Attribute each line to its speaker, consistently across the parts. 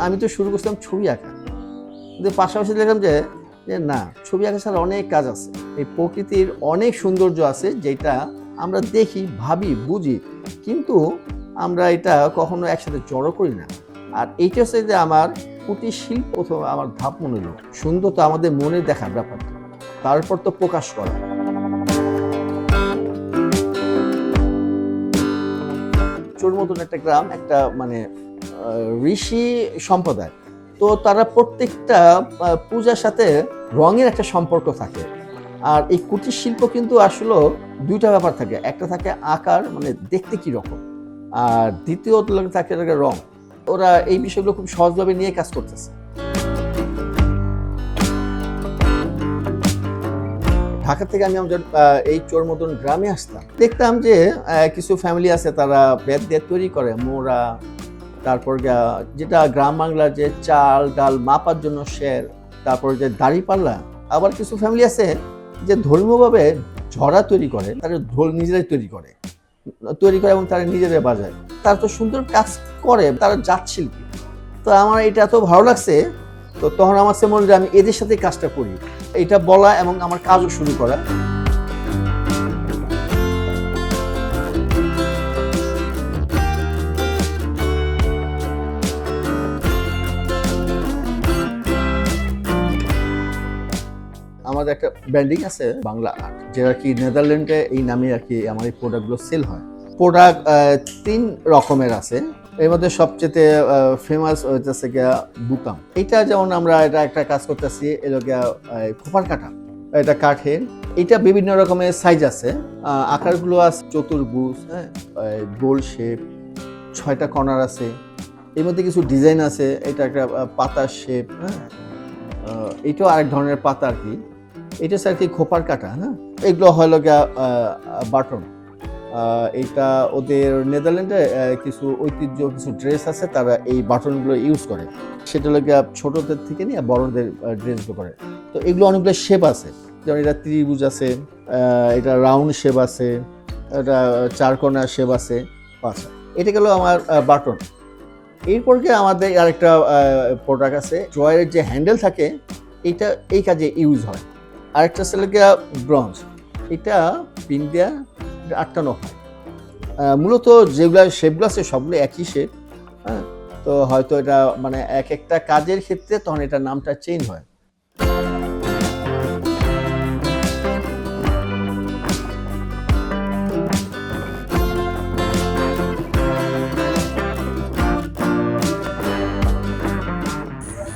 Speaker 1: আমি তো শুরু করছিলাম ছবি আঁকা, কিন্তু পাশাপাশি দেখলাম যে যে না, ছবি আঁকা ছাড়া অনেক কাজ আছে। এই প্রকৃতির অনেক সৌন্দর্য আছে যেটা আমরা দেখি, ভাবি, বুঝি, কিন্তু আমরা এটা কখনো একসাথে জড়ো করি না। আর এইটা হচ্ছে যে আমার কুটির শিল্প প্রথম আমার ভাব মনে হলো সুন্দর তো আমাদের মনে দেখার ব্যাপার, তারপর তো প্রকাশ করা। চোর মতন একটা গ্রাম, একটা মানে ঋষি সম্প্রদায়, তো তারা প্রত্যেকটা পূজার সাথে রঙের একটা সম্পর্ক থাকে। আর এই কুটির শিল্প কিন্তু আসলে দুইটা ব্যাপার থাকে, একটা থাকে আকার মানে দেখতে কি রকম, আর দ্বিতীয়ত থাকে রং। ওরা এই বিষয়গুলো খুব সহজভাবে নিয়ে কাজ করতেছে। ঢাকা থেকে আমি আমাদের এই চোর মতন গ্রামে আসতাম, দেখতাম যে কিছু ফ্যামিলি আছে তারা বেত দিয়ে তৈরি করে মোড়া, তারপর যেটা গ্রাম বাংলার যে চাল ডাল মাপার জন্য শের, তারপর যে দাঁড়িপাল্লা। আবার কিছু ফ্যামিলি আছে যে ধর্মীয়ভাবে ঝরা তৈরি করে, তারা ঢোল নিজেরাই তৈরি করে এবং তারা নিজেরাই বাজায়। তারা তো সুন্দর কাজ করে, তারা জাত শিল্পী। তো আমার এটা এত ভালো লাগছে, তো তখন আমার মনে হয় আমি এদের সাথে কাজটা করি, এটা বলা এবং আমার কাজও শুরু করা। আমাদের একটা ব্র্যান্ডিং আছে বাংলা আর্ট, যেটা কি নেদারল্যান্ডে এই নামে আর কি আমার এই প্রোডাক্টগুলো সেল হয়। প্রোডাক্ট 3 রকমের আছে, এর মধ্যে সবচেয়ে ফেমাস হচ্ছে গিয়া বুতাম। এটা যেমন আমরা এটা একটা কাজ করতেছি, এটা গিয়া খোপার কাটা, এটা কাঠের। এটা বিভিন্ন রকমের সাইজ আছে, আকারগুলো আছে চতুর্ভুজ, হ্যাঁ, গোল শেপ, 6টা কর্নার আছে, এর মধ্যে কিছু ডিজাইন আছে। এটা একটা পাতার শেপ, হ্যাঁ, এটাও আরেক ধরনের পাতা আর কি। এটা হচ্ছে আর কি খোপার কাটা। হ্যাঁ, এগুলো হলো গিয়া বাটন। এটা ওদের নেদারল্যান্ডে কিছু ঐতিহ্য কিছু ড্রেস আছে, তারা এই বাটনগুলো ইউজ করে। সেটা হলো গিয়া ছোটদের থেকে নিয়ে বড়দের ড্রেসগুলো করে। তো এগুলো অনেকগুলো শেপ আছে, যেমন এটা ত্রিভুজ আছে, এটা রাউন্ড শেপ আছে, এটা 4 কর্নার শেপ আছে, 5। এটা গেল আমার বাটন। এরপর কি আমাদের আরেকটা প্রোডাক্ট আছে, ড্রয়ারের যে হ্যান্ডেল থাকে, এটা এই কাজে ইউজ হয়। আরেকটা ছিল গিয়া ব্রঞ্জ, এটা পিন দেওয়া আটকানো হয়। মূলত যেগুলো শেপগুলো আছে সবগুলো একই শেপ। হ্যাঁ, তো হয়তো এটা মানে এক একটা কাজের ক্ষেত্রে তখন এটার নামটা চেঞ্জ হয়।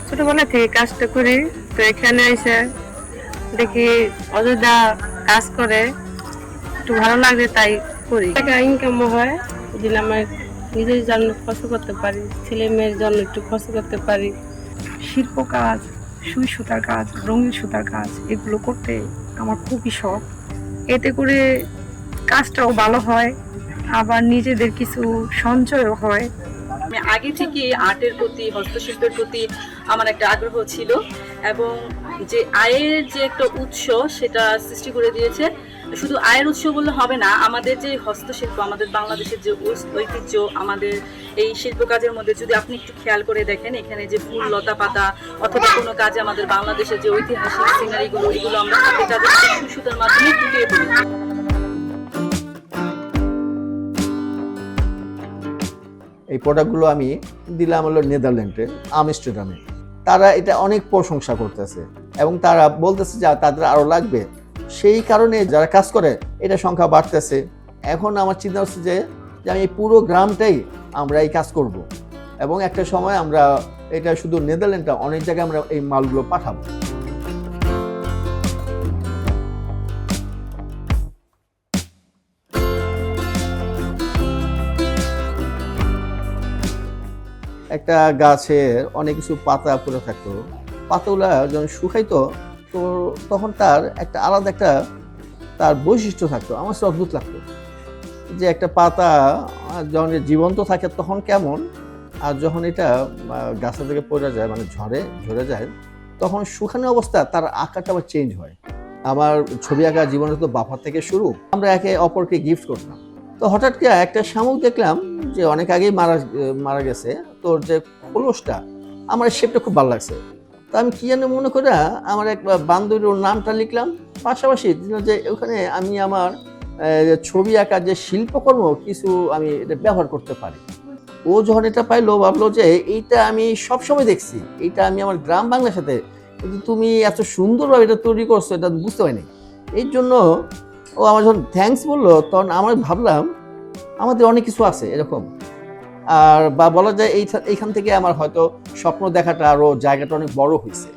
Speaker 2: ছোটবেলা থেকে কাজটা করি, তো এখানে এসে দেখি অযোধ্যা কাজ করে, একটু ভালো লাগে তাই করি। টাকা ইনকামও হয়, যদি আমার নিজের জন্য খরচ করতে পারি, ছেলে মেয়ের জন্য একটু খরচ করতে পারি।
Speaker 3: শিল্প কাজ, সুই সুতার কাজ, রঙিন সুতার কাজ, এগুলো করতে আমার খুবই শখ। এতে করে কাজটাও ভালো হয়, আবার নিজেদের কিছু সঞ্চয়ও হয়।
Speaker 4: আমি আগে থেকে আর্টের প্রতি, হস্তশিল্পের প্রতি আমার একটা আগ্রহ ছিল, এবং যে আয়ের যে একটা উৎস সেটা সৃষ্টি করে দিয়েছে। শুধু আয়ের উৎস বললে হবে না, আমাদের যে হস্তশিল্প, আমাদের বাংলাদেশের যে ঐতিহ্য, আমাদের এই শিল্প কাজের মধ্যে যদি আপনি একটু খেয়াল করে দেখেন, এখানে যে ফুল লতা পাতা অথবা কোনো কাজে আমাদের বাংলাদেশের যে ঐতিহাসিক সিনারিগুলো, এগুলো আমরা হাতে কাজের সুই সুতার মাধ্যমে ফুটিয়ে তুলি।
Speaker 1: এই প্রোডাক্টগুলো আমি দিলাম হলো নেদারল্যান্ডে আমস্টারডামে। তারা এটা অনেক প্রশংসা করতেছে এবং তারা বলতেছে যে তাদের আরও লাগবে। সেই কারণে যারা কাজ করে এটা সংখ্যা বাড়তেছে। এখন আমার চিন্তা হচ্ছে যে আমি এই পুরো গ্রামটাই আমরা এই কাজ করব, এবং একটা সময় আমরা এটা শুধু নেদারল্যান্ডটা অনেক জায়গায় আমরা এই মালগুলো পাঠাবো। একটা গাছের অনেক কিছু পাতা পড়ে থাকতো, পাতাগুলো যখন শুকাইতো তো তখন তার একটা আলাদা একটা তার বৈশিষ্ট্য থাকতো। আমার কাছে অদ্ভুত লাগতো যে একটা পাতা যখন জীবন্ত থাকে তখন কেমন, আর যখন এটা গাছের থেকে পড়ে যায় মানে ঝরে যায়, তখন শুকানো অবস্থা তার আকারটা আবার চেঞ্জ হয়। আমার ছবি আঁকা জীবনের তো বাপা থেকে শুরু, আমরা একে অপরকে গিফট করতাম। তো হঠাৎ করে একটা শামুক দেখলাম যে অনেক আগেই মারা গেছে, তোর যে খোলসটা আমার শেপটা খুব ভালো লাগছে। তো আমি কি জানি মনে করে আমার এক বান্ধবীর ওর নামটা লিখলাম, পাশাপাশি যে ওখানে আমি আমার ছবি আঁকার যে শিল্পকর্ম কিছু আমি এটা ব্যবহার করতে পারি। ও যখন এটা পাইলো ভাবলো যে এইটা আমি সবসময় দেখছি, এইটা আমি আমার গ্রাম বাংলার সাথে, কিন্তু তুমি এত সুন্দরভাবে এটা তৈরি করছো এটা বুঝতে পারিনি। এই জন্য ও আমার যখন থ্যাঙ্কস বললো তখন আমার ভাবলাম আমাদের অনেক কিছু আছে এরকম। আর বা বলা যায় এইখান থেকে আমার হয়তো স্বপ্ন দেখাটা আরও জায়গাটা অনেক বড় হয়েছে।